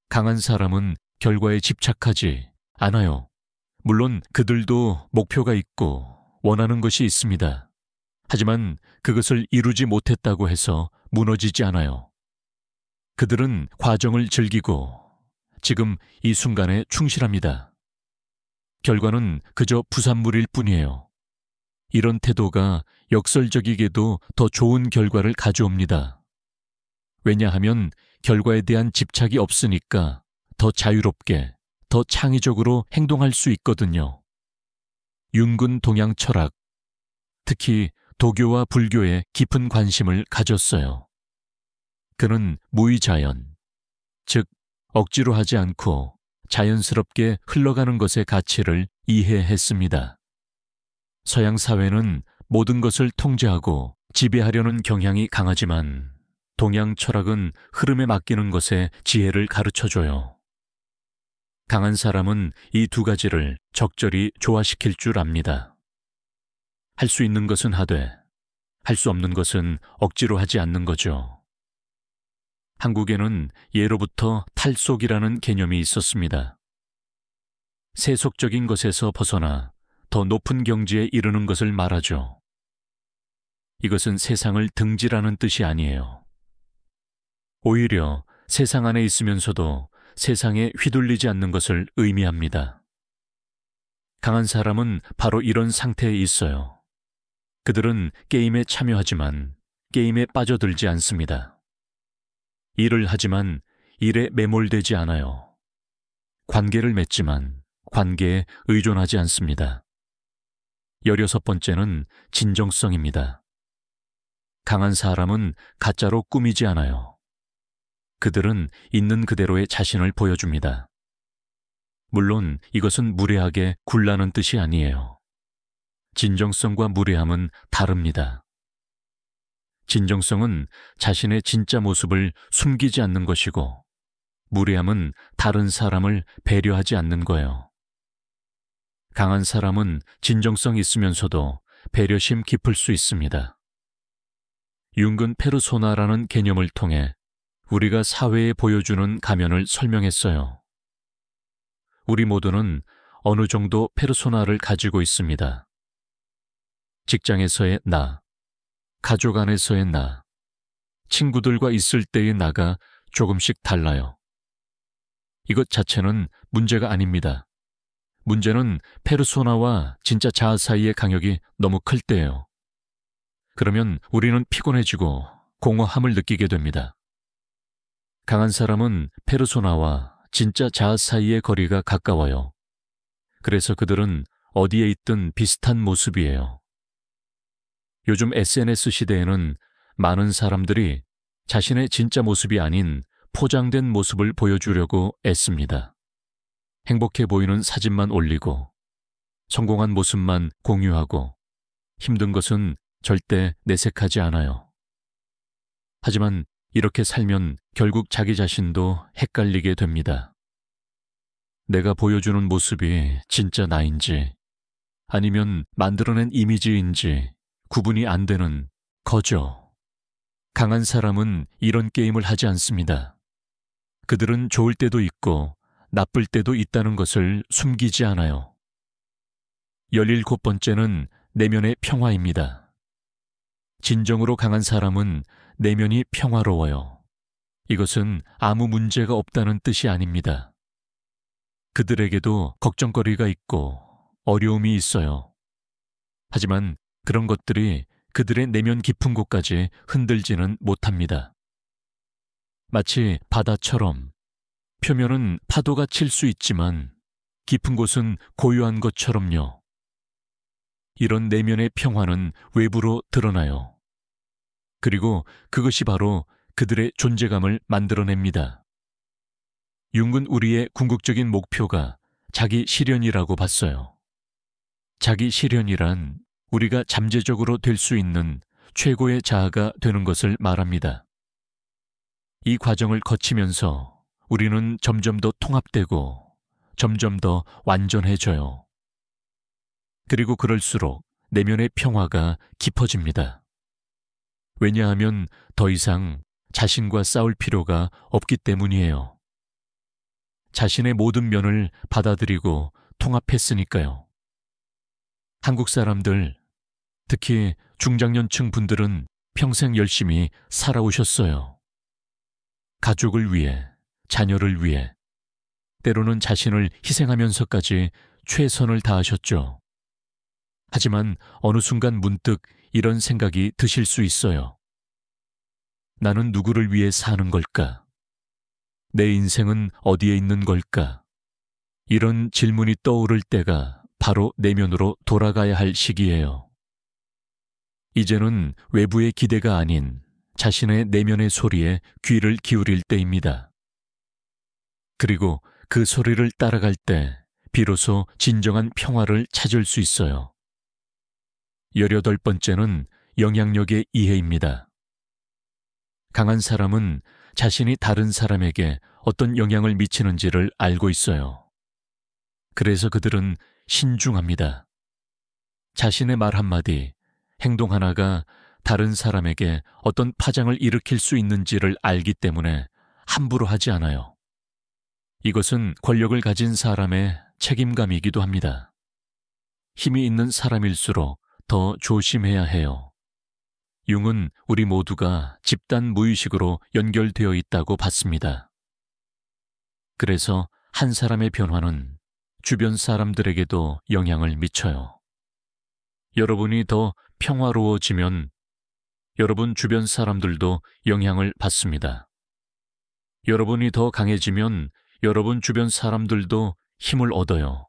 강한 사람은 결과에 집착하지 않아요. 물론 그들도 목표가 있고 원하는 것이 있습니다. 하지만 그것을 이루지 못했다고 해서 무너지지 않아요. 그들은 과정을 즐기고 지금 이 순간에 충실합니다. 결과는 그저 부산물일 뿐이에요. 이런 태도가 역설적이게도 더 좋은 결과를 가져옵니다. 왜냐하면 결과에 대한 집착이 없으니까 더 자유롭게, 더 창의적으로 행동할 수 있거든요. 윤근 동양 철학, 특히 도교와 불교에 깊은 관심을 가졌어요. 그는 무의자연, 즉 억지로 하지 않고 자연스럽게 흘러가는 것의 가치를 이해했습니다. 서양 사회는 모든 것을 통제하고 지배하려는 경향이 강하지만 동양 철학은 흐름에 맡기는 것에 지혜를 가르쳐줘요. 강한 사람은 이 두 가지를 적절히 조화시킬 줄 압니다. 할 수 있는 것은 하되, 할 수 없는 것은 억지로 하지 않는 거죠. 한국에는 예로부터 탈속이라는 개념이 있었습니다. 세속적인 것에서 벗어나 더 높은 경지에 이르는 것을 말하죠. 이것은 세상을 등지라는 뜻이 아니에요. 오히려 세상 안에 있으면서도 세상에 휘둘리지 않는 것을 의미합니다. 강한 사람은 바로 이런 상태에 있어요. 그들은 게임에 참여하지만 게임에 빠져들지 않습니다. 일을 하지만 일에 매몰되지 않아요. 관계를 맺지만 관계에 의존하지 않습니다. 16번째는 진정성입니다. 강한 사람은 가짜로 꾸미지 않아요. 그들은 있는 그대로의 자신을 보여줍니다. 물론 이것은 무례하게 굴라는 뜻이 아니에요. 진정성과 무례함은 다릅니다. 진정성은 자신의 진짜 모습을 숨기지 않는 것이고, 무례함은 다른 사람을 배려하지 않는 거예요. 강한 사람은 진정성 있으면서도 배려심 깊을 수 있습니다. 융근 페르소나라는 개념을 통해 우리가 사회에 보여주는 가면을 설명했어요. 우리 모두는 어느 정도 페르소나를 가지고 있습니다. 직장에서의 나, 가족 안에서의 나, 친구들과 있을 때의 나가 조금씩 달라요. 이것 자체는 문제가 아닙니다. 문제는 페르소나와 진짜 자아 사이의 간격이 너무 클 때예요. 그러면 우리는 피곤해지고 공허함을 느끼게 됩니다. 강한 사람은 페르소나와 진짜 자아 사이의 거리가 가까워요. 그래서 그들은 어디에 있든 비슷한 모습이에요. 요즘 SNS 시대에는 많은 사람들이 자신의 진짜 모습이 아닌 포장된 모습을 보여주려고 애씁니다. 행복해 보이는 사진만 올리고 성공한 모습만 공유하고 힘든 것은 절대 내색하지 않아요. 하지만 이렇게 살면 결국 자기 자신도 헷갈리게 됩니다. 내가 보여주는 모습이 진짜 나인지 아니면 만들어낸 이미지인지 구분이 안 되는 거죠. 강한 사람은 이런 게임을 하지 않습니다. 그들은 좋을 때도 있고 나쁠 때도 있다는 것을 숨기지 않아요. 17번째는 내면의 평화입니다. 진정으로 강한 사람은 내면이 평화로워요. 이것은 아무 문제가 없다는 뜻이 아닙니다. 그들에게도 걱정거리가 있고 어려움이 있어요. 하지만 그런 것들이 그들의 내면 깊은 곳까지 흔들지는 못합니다. 마치 바다처럼 표면은 파도가 칠 수 있지만 깊은 곳은 고요한 것처럼요. 이런 내면의 평화는 외부로 드러나요. 그리고 그것이 바로 그들의 존재감을 만들어냅니다. 융은 우리의 궁극적인 목표가 자기 실현이라고 봤어요. 자기 실현이란 우리가 잠재적으로 될 수 있는 최고의 자아가 되는 것을 말합니다. 이 과정을 거치면서 우리는 점점 더 통합되고 점점 더 완전해져요. 그리고 그럴수록 내면의 평화가 깊어집니다. 왜냐하면 더 이상 자신과 싸울 필요가 없기 때문이에요. 자신의 모든 면을 받아들이고 통합했으니까요. 한국 사람들, 특히 중장년층 분들은 평생 열심히 살아오셨어요. 가족을 위해, 자녀를 위해, 때로는 자신을 희생하면서까지 최선을 다하셨죠. 하지만 어느 순간 문득 이런 생각이 드실 수 있어요. 나는 누구를 위해 사는 걸까? 내 인생은 어디에 있는 걸까? 이런 질문이 떠오를 때가 바로 내면으로 돌아가야 할 시기예요. 이제는 외부의 기대가 아닌 자신의 내면의 소리에 귀를 기울일 때입니다. 그리고 그 소리를 따라갈 때 비로소 진정한 평화를 찾을 수 있어요. 18번째는 영향력의 이해입니다. 강한 사람은 자신이 다른 사람에게 어떤 영향을 미치는지를 알고 있어요. 그래서 그들은 신중합니다. 자신의 말 한마디, 행동 하나가 다른 사람에게 어떤 파장을 일으킬 수 있는지를 알기 때문에 함부로 하지 않아요. 이것은 권력을 가진 사람의 책임감이기도 합니다. 힘이 있는 사람일수록 더 조심해야 해요. 융은 우리 모두가 집단 무의식으로 연결되어 있다고 봤습니다. 그래서 한 사람의 변화는 주변 사람들에게도 영향을 미쳐요. 여러분이 더 평화로워지면 여러분 주변 사람들도 영향을 받습니다. 여러분이 더 강해지면 여러분 주변 사람들도 힘을 얻어요.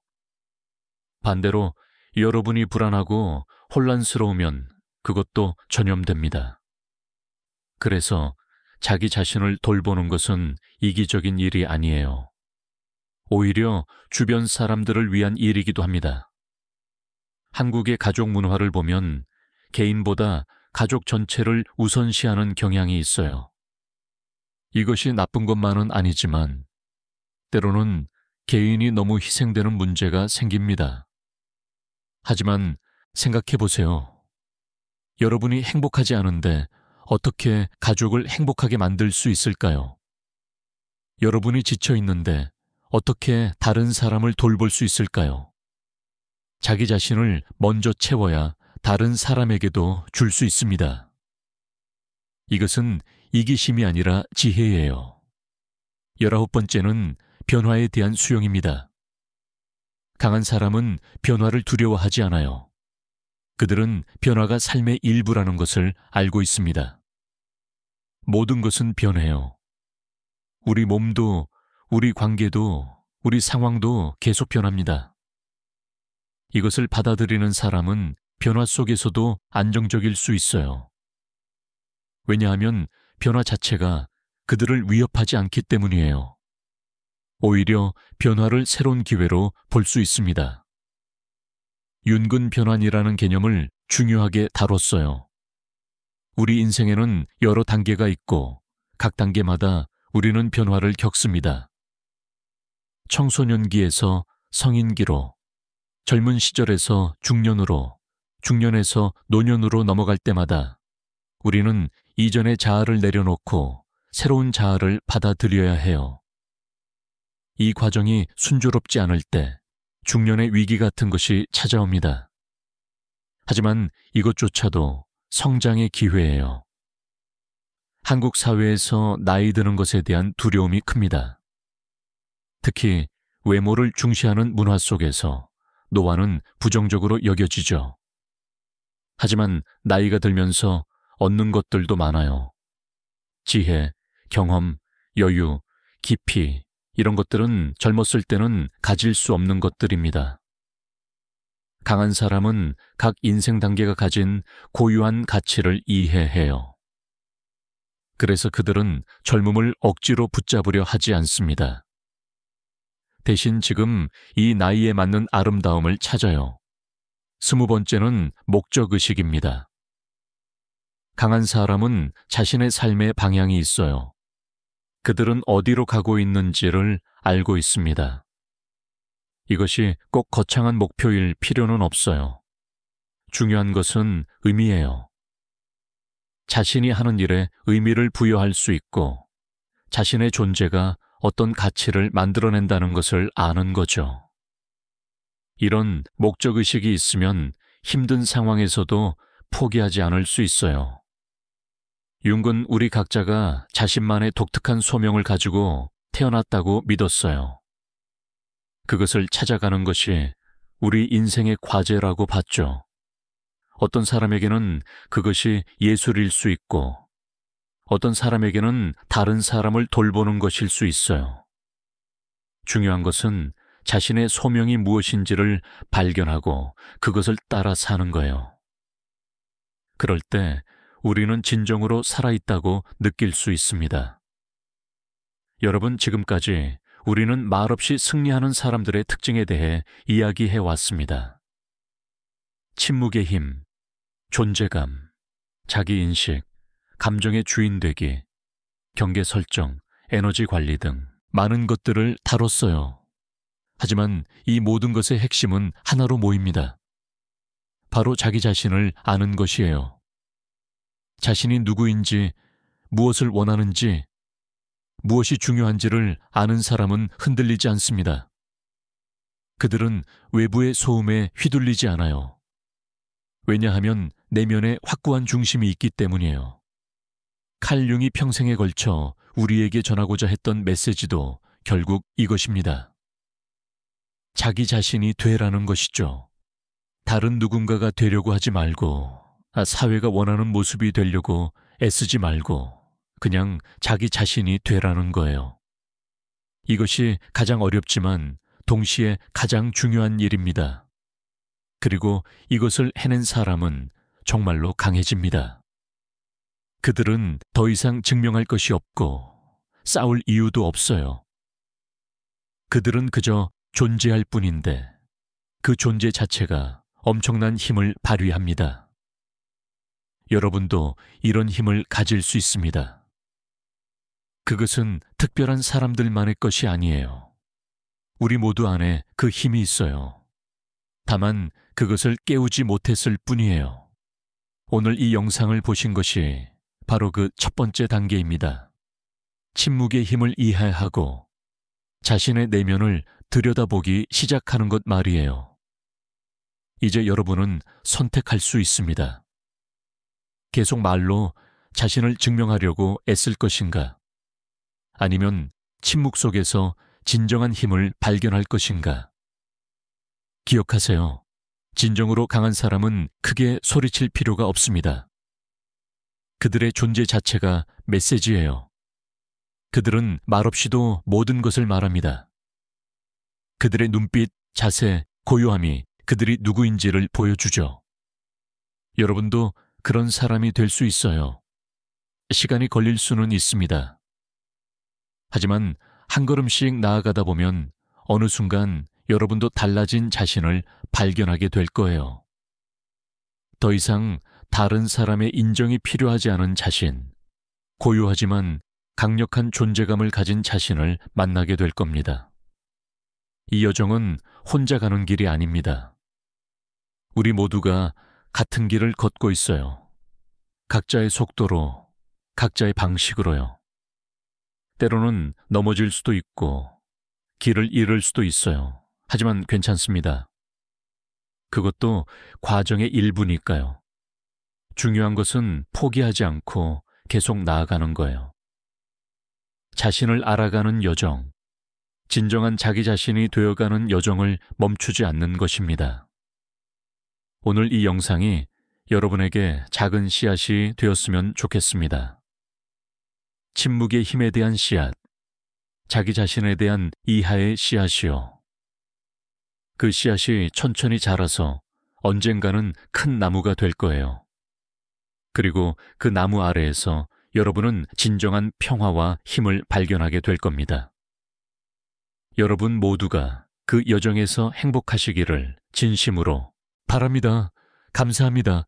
반대로 여러분이 불안하고 혼란스러우면 그것도 전염됩니다. 그래서 자기 자신을 돌보는 것은 이기적인 일이 아니에요. 오히려 주변 사람들을 위한 일이기도 합니다. 한국의 가족 문화를 보면 개인보다 가족 전체를 우선시하는 경향이 있어요. 이것이 나쁜 것만은 아니지만 때로는 개인이 너무 희생되는 문제가 생깁니다. 하지만 생각해 보세요. 여러분이 행복하지 않은데 어떻게 가족을 행복하게 만들 수 있을까요? 여러분이 지쳐 있는데 어떻게 다른 사람을 돌볼 수 있을까요? 자기 자신을 먼저 채워야 다른 사람에게도 줄 수 있습니다. 이것은 이기심이 아니라 지혜예요. 19번째는 변화에 대한 수용입니다. 강한 사람은 변화를 두려워하지 않아요. 그들은 변화가 삶의 일부라는 것을 알고 있습니다. 모든 것은 변해요. 우리 몸도, 우리 관계도, 우리 상황도 계속 변합니다. 이것을 받아들이는 사람은 변화 속에서도 안정적일 수 있어요. 왜냐하면 변화 자체가 그들을 위협하지 않기 때문이에요. 오히려 변화를 새로운 기회로 볼 수 있습니다. 윤근 변환이라는 개념을 중요하게 다뤘어요. 우리 인생에는 여러 단계가 있고 각 단계마다 우리는 변화를 겪습니다. 청소년기에서 성인기로, 젊은 시절에서 중년으로, 중년에서 노년으로 넘어갈 때마다 우리는 이전의 자아를 내려놓고 새로운 자아를 받아들여야 해요. 이 과정이 순조롭지 않을 때 중년의 위기 같은 것이 찾아옵니다. 하지만 이것조차도 성장의 기회예요. 한국 사회에서 나이 드는 것에 대한 두려움이 큽니다. 특히 외모를 중시하는 문화 속에서 노화는 부정적으로 여겨지죠. 하지만 나이가 들면서 얻는 것들도 많아요. 지혜, 경험, 여유, 깊이, 이런 것들은 젊었을 때는 가질 수 없는 것들입니다. 강한 사람은 각 인생 단계가 가진 고유한 가치를 이해해요. 그래서 그들은 젊음을 억지로 붙잡으려 하지 않습니다. 대신 지금 이 나이에 맞는 아름다움을 찾아요. 20번째는 목적의식입니다. 강한 사람은 자신의 삶의 방향이 있어요. 그들은 어디로 가고 있는지를 알고 있습니다. 이것이 꼭 거창한 목표일 필요는 없어요. 중요한 것은 의미예요. 자신이 하는 일에 의미를 부여할 수 있고 자신의 존재가 어떤 가치를 만들어낸다는 것을 아는 거죠. 이런 목적의식이 있으면 힘든 상황에서도 포기하지 않을 수 있어요. 융은 우리 각자가 자신만의 독특한 소명을 가지고 태어났다고 믿었어요. 그것을 찾아가는 것이 우리 인생의 과제라고 봤죠. 어떤 사람에게는 그것이 예술일 수 있고 어떤 사람에게는 다른 사람을 돌보는 것일 수 있어요. 중요한 것은 자신의 소명이 무엇인지를 발견하고 그것을 따라 사는 거예요. 그럴 때 우리는 진정으로 살아있다고 느낄 수 있습니다. 여러분, 지금까지 우리는 말없이 승리하는 사람들의 특징에 대해 이야기해 왔습니다. 침묵의 힘, 존재감, 자기인식, 감정의 주인 되기, 경계 설정, 에너지 관리 등 많은 것들을 다뤘어요. 하지만 이 모든 것의 핵심은 하나로 모입니다. 바로 자기 자신을 아는 것이에요. 자신이 누구인지, 무엇을 원하는지, 무엇이 중요한지를 아는 사람은 흔들리지 않습니다. 그들은 외부의 소음에 휘둘리지 않아요. 왜냐하면 내면에 확고한 중심이 있기 때문이에요. 칼 융이 평생에 걸쳐 우리에게 전하고자 했던 메시지도 결국 이것입니다. 자기 자신이 되라는 것이죠. 다른 누군가가 되려고 하지 말고, 사회가 원하는 모습이 되려고 애쓰지 말고 그냥 자기 자신이 되라는 거예요. 이것이 가장 어렵지만 동시에 가장 중요한 일입니다. 그리고 이것을 해낸 사람은 정말로 강해집니다. 그들은 더 이상 증명할 것이 없고 싸울 이유도 없어요. 그들은 그저 존재할 뿐인데 그 존재 자체가 엄청난 힘을 발휘합니다. 여러분도 이런 힘을 가질 수 있습니다. 그것은 특별한 사람들만의 것이 아니에요. 우리 모두 안에 그 힘이 있어요. 다만 그것을 깨우지 못했을 뿐이에요. 오늘 이 영상을 보신 것이 바로 그 첫 번째 단계입니다. 침묵의 힘을 이해하고 자신의 내면을 들여다보기 시작하는 것 말이에요. 이제 여러분은 선택할 수 있습니다. 계속 말로 자신을 증명하려고 애쓸 것인가? 아니면 침묵 속에서 진정한 힘을 발견할 것인가? 기억하세요. 진정으로 강한 사람은 크게 소리칠 필요가 없습니다. 그들의 존재 자체가 메시지예요. 그들은 말없이도 모든 것을 말합니다. 그들의 눈빛, 자세, 고요함이 그들이 누구인지를 보여주죠. 여러분도 그런 사람이 될 수 있어요. 시간이 걸릴 수는 있습니다. 하지만 한 걸음씩 나아가다 보면 어느 순간 여러분도 달라진 자신을 발견하게 될 거예요. 더 이상 다른 사람의 인정이 필요하지 않은 자신, 고요하지만 강력한 존재감을 가진 자신을 만나게 될 겁니다. 이 여정은 혼자 가는 길이 아닙니다. 우리 모두가 같은 길을 걷고 있어요. 각자의 속도로, 각자의 방식으로요. 때로는 넘어질 수도 있고 길을 잃을 수도 있어요. 하지만 괜찮습니다. 그것도 과정의 일부니까요. 중요한 것은 포기하지 않고 계속 나아가는 거예요. 자신을 알아가는 여정, 진정한 자기 자신이 되어가는 여정을 멈추지 않는 것입니다. 오늘 이 영상이 여러분에게 작은 씨앗이 되었으면 좋겠습니다. 침묵의 힘에 대한 씨앗, 자기 자신에 대한 이하의 씨앗이요. 그 씨앗이 천천히 자라서 언젠가는 큰 나무가 될 거예요. 그리고 그 나무 아래에서 여러분은 진정한 평화와 힘을 발견하게 될 겁니다. 여러분 모두가 그 여정에서 행복하시기를 진심으로 바랍니다. 감사합니다.